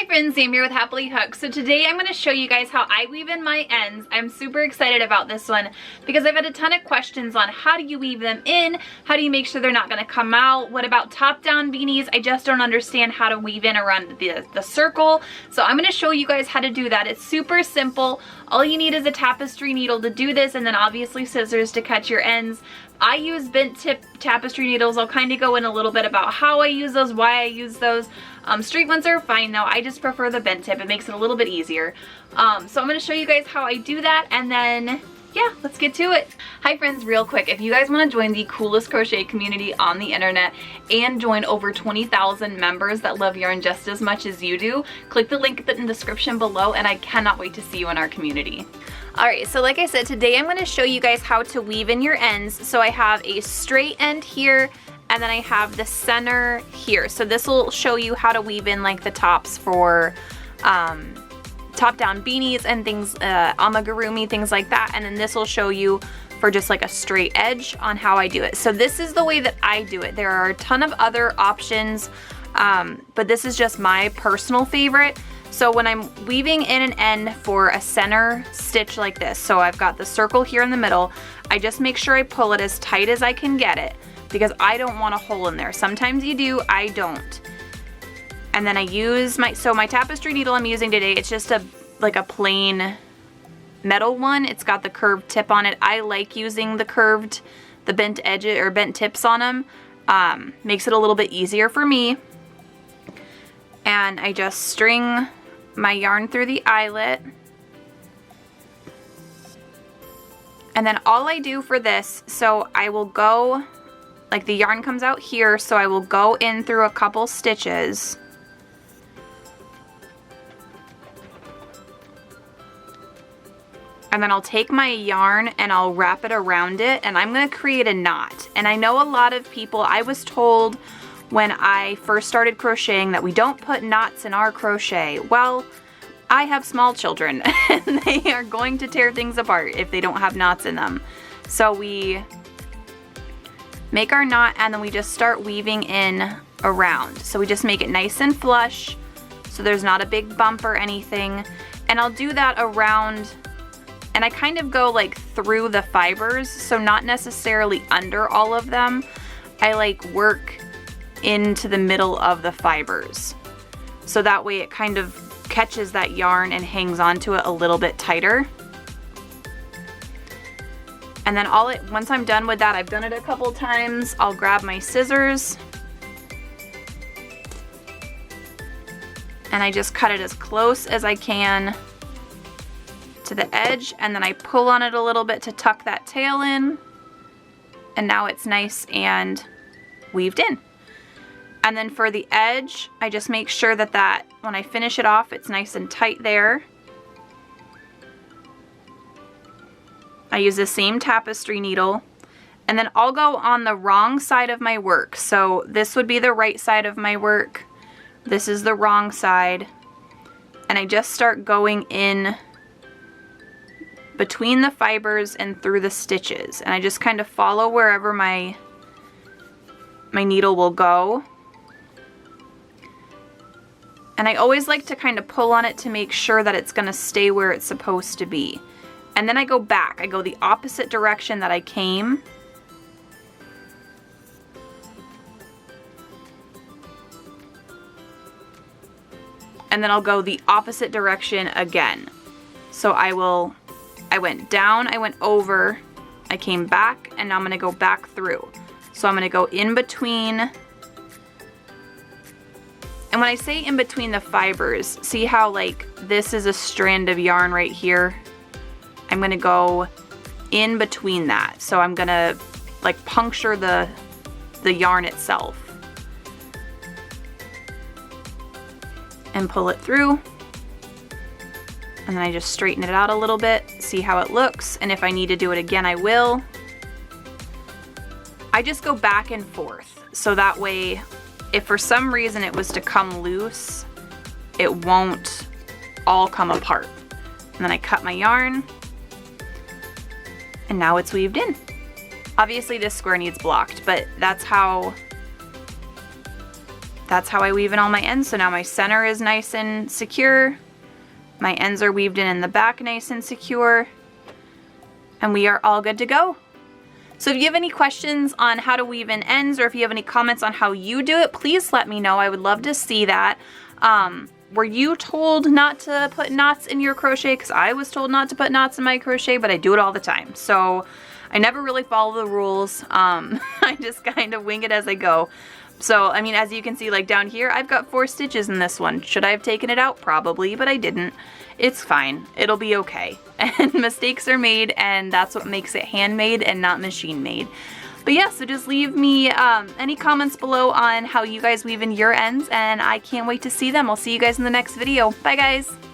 Hi friends, Sam here with Happily Hooked. So today I'm going to show you guys how I weave in my ends. I'm super excited about this one because I've had a ton of questions on how do you weave them in, how do you make sure they're not going to come out, what about top down beanies? I just don't understand how to weave in around the circle. So I'm going to show you guys how to do that. It's super simple. All you need is a tapestry needle to do this and then obviously scissors to cut your ends. I use bent tip tapestry needles. I'll kind of go in a little bit about how I use those, why I use those. Straight ones are fine though. I just prefer the bent tip. It makes it a little bit easier. So I'm going to show you guys how I do that and then yeah, let's get to it. Hi friends, real quick, if you guys want to join the coolest crochet community on the internet and join over 20,000 members that love yarn just as much as you do, click the link in the description below and I cannot wait to see you in our community. Alright, so like I said, today I'm going to show you guys how to weave in your ends. So I have a straight end here and then I have the center here. So this will show you how to weave in like the tops for top down beanies and things, amigurumi, things like that. And then this will show you for just like a straight edge on how I do it. So this is the way that I do it. There are a ton of other options, but this is just my personal favorite. So when I'm weaving in an end for a center stitch like this, so I've got the circle here in the middle, I just make sure I pull it as tight as I can get it because I don't want a hole in there. Sometimes you do, I don't. And then I use my tapestry needle I'm using today, it's just like a plain metal one. It's got the curved tip on it. I like using the bent edges or bent tips on them. Makes it a little bit easier for me. And I just string my yarn through the eyelet. And then all I do for this, so I will go, like the yarn comes out here, so I will go in through a couple stitches. And then I'll take my yarn and I'll wrap it around it and I'm going to create a knot. And I know a lot of people, I was told when I first started crocheting that we don't put knots in our crochet. Well, I have small children and they are going to tear things apart if they don't have knots in them. So we make our knot and then we just start weaving in around. So we just make it nice and flush so there's not a big bump or anything. And I'll do that around, and I kind of go like through the fibers, so not necessarily under all of them. I like work into the middle of the fibers. So that way it kind of catches that yarn and hangs onto it a little bit tighter. And then once I'm done with that, I've done it a couple times, I'll grab my scissors and I just cut it as close as I can to the edge, and then I pull on it a little bit to tuck that tail in, and now it's nice and weaved in. And then for the edge, I just make sure that when I finish it off, it's nice and tight there. I use the same tapestry needle, and then I'll go on the wrong side of my work. So this would be the right side of my work, this is the wrong side, and I just start going in between the fibers and through the stitches, and I just kind of follow wherever my needle will go. And I always like to kind of pull on it to make sure that it's going to stay where it's supposed to be. And then I go back, I go the opposite direction that I came. And then I'll go the opposite direction again. So I went down, I went over, I came back, and now I'm going to go back through. So I'm going to go in between, and when I say in between the fibers, see how like this is a strand of yarn right here? I'm going to go in between that. So I'm going to like puncture the yarn itself and pull it through. And then I just straighten it out a little bit, see how it looks, and if I need to do it again, I will. I just go back and forth, so that way, if for some reason it was to come loose, it won't all come apart. And then I cut my yarn, and now it's weaved in. Obviously this square needs blocked, but that's how that's how I weave in all my ends. So now my center is nice and secure. My ends are weaved in the back nice and secure. And we are all good to go. So if you have any questions on how to weave in ends, or if you have any comments on how you do it, please let me know. I would love to see that. Were you told not to put knots in your crochet? Because I was told not to put knots in my crochet, but I do it all the time. So I never really follow the rules. I just kind of wing it as I go. So, I mean, as you can see, like down here, I've got 4 stitches in this one. Should I have taken it out? Probably, but I didn't. It's fine. It'll be okay. And mistakes are made, and that's what makes it handmade and not machine made. But yeah, so just leave me any comments below on how you guys weave in your ends, and I can't wait to see them. I'll see you guys in the next video. Bye, guys.